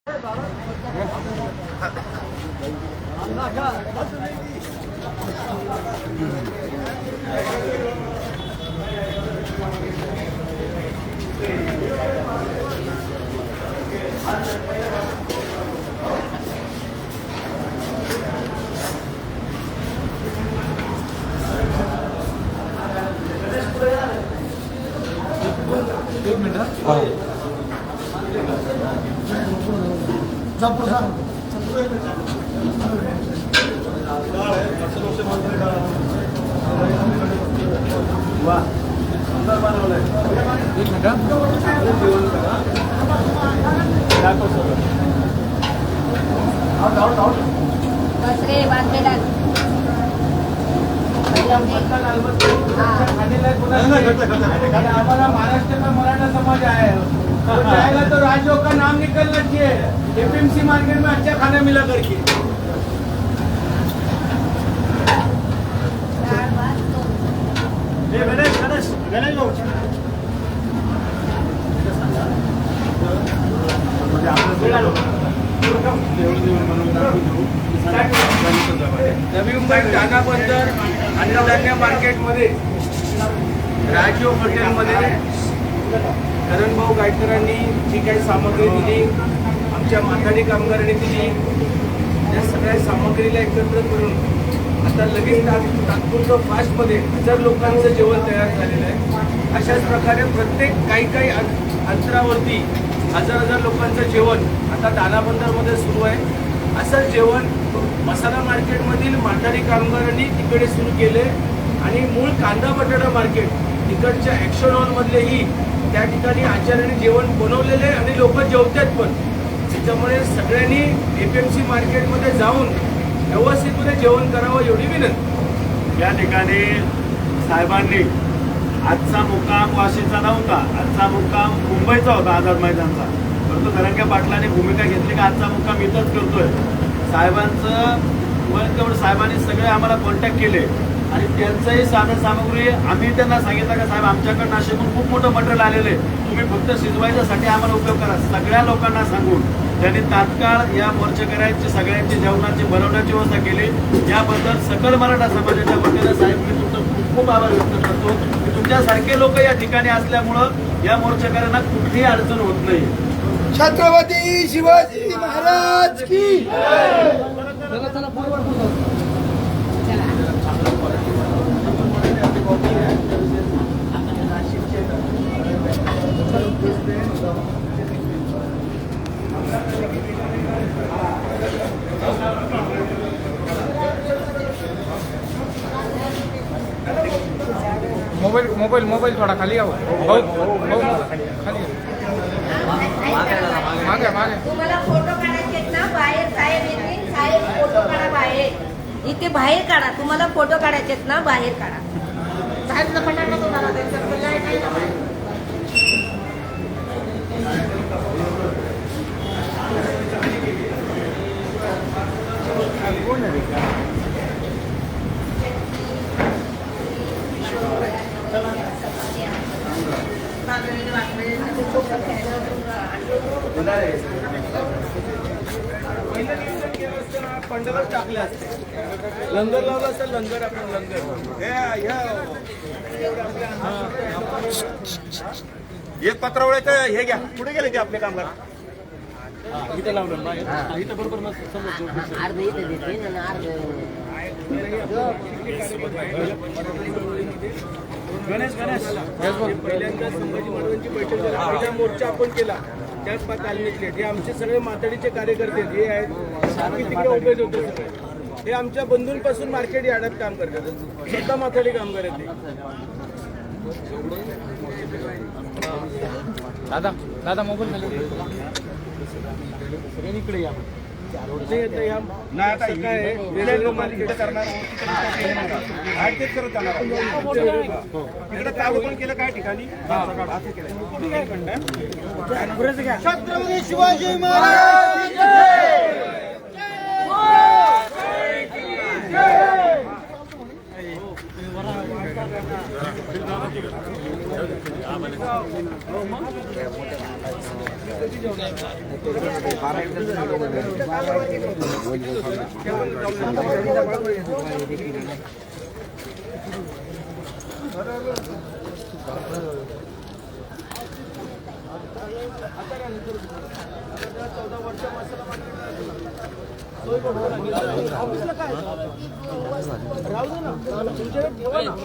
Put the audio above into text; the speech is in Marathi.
एक मिनिट हमारा महाराष्ट्र का मराठा समाज है तो जाएगा तो राज्यों का नाम निकलना चाहिए एपीएमसी मार्केट में अच्छा खाना मिला करके। नवी मुंबई टाटा बंदर अन्नधान्य मार्केटमध्ये राजीव हॉटेलमध्ये करणभाऊ गायकरांनी जी काही सामग्री दिली, आमच्या माथाडी कामगारांनी दिली, त्या सगळ्या सामग्रीला एकत्र करून आता लगेच तात्पुरतं फास्टमध्ये 1000 लोकांचं जेवण तयार झालेलं आहे। अशाच प्रकारे प्रत्येक काही अंतरावरती 1000 लोकांचं जेवण आता दाना बंदरमध्ये सुरू आहे। असं जेवण मसाला मार्केटमधील माथाडी कामगारांनी तिकडे सुरू केले आणि मूळ कांदा बटाटा मार्केट तिकडच्या ॲक्शन हॉलमधलेही त्या ठिकाणी आचार्यांनी जेवण बनवलेले आणि लोक जेवतात पण। त्याच्यामुळे सगळ्यांनी एपीएमसी मार्केटमध्ये जाऊन व्यवस्थितपणे जेवण करावं एवढी विनंती। या ठिकाणी साहेबांनी आजचा मुक्काम वाशीचा नव्हता, आजचा मुक्काम मुंबईचा होता आझाद मैदानचा, परंतु धनंजय पाटलांनी भूमिका घेतली की आजचा मुक्काम इथंच करतोय। साहेबांचं तेवढं साहेबांनी सगळे आम्हाला कॉन्टॅक्ट केले आणि त्यांचंही साधन सामग्री आम्ही त्यांना सांगितलं का साहेब आमच्याकडे नाशिकहून खूप मोठं मटेरियल आलेलं आहे, तुम्ही फक्त शिजवायच्यासाठी आम्हाला उपयोग करा। सगळ्या लोकांना सांगून त्यांनी तात्काळ या मोर्चेकऱ्यांची सगळ्यांची जेवणाची बनवण्याची व्यवस्था केली। याबद्दल सकल मराठा समाजाच्या वतीने साहेब मी तुमचं खूप खूप आभार व्यक्त करतो की तुमच्यासारखे लोक या ठिकाणी असल्यामुळं या मोर्चेकऱ्यांना कुठलीही अडचण होत नाही। छत्रपती शिवाजी महाराज की मोबाईल थोडा खाली आओ खाली मागे तुम्हाला फोटो काढायचे ना बाहेर साहेब येतील, साहेब फोटो काढा बाहेर, इथे बाहेर काढा। तुम्हाला फोटो काढायचे ना बाहेर काढा। साहेब फटाकडा तुम्हाला पंढरच टाकले असते, लंगर लावलं असेल, लंगर आपण लंगर एक पत्रावळ्याचं हे घ्या, पुढे गेले ते आपले कामगार इथे लावलं ना, इथं बरोबर गणेश पहिल्यांदा संभाजी महाराजांची बैठक झाली, पहिला मोर्चा आपण केला त्याच तालमीतले हे आमचे सगळे माथाडीचे कार्यकर्ते हे आहेत, आम्ही तिकडे उभे होते सगळे। हे आमच्या बंधूंपासून मार्केट यार्डात काम करतात, स्वतः माथाडी कामगार आहेत दादा दादा मोबाईल इकडे या नाही आता काय मार्केट करणार इकडे चालू पण केलं काय ठिकाणी छत्रपती शिवाजी महाराज जय कधी जेवणार? आता काय नंतर 14 वर्ष मसाला ऑफिसला काय राहू दे ना तुमच्याकडे ठेवा ना.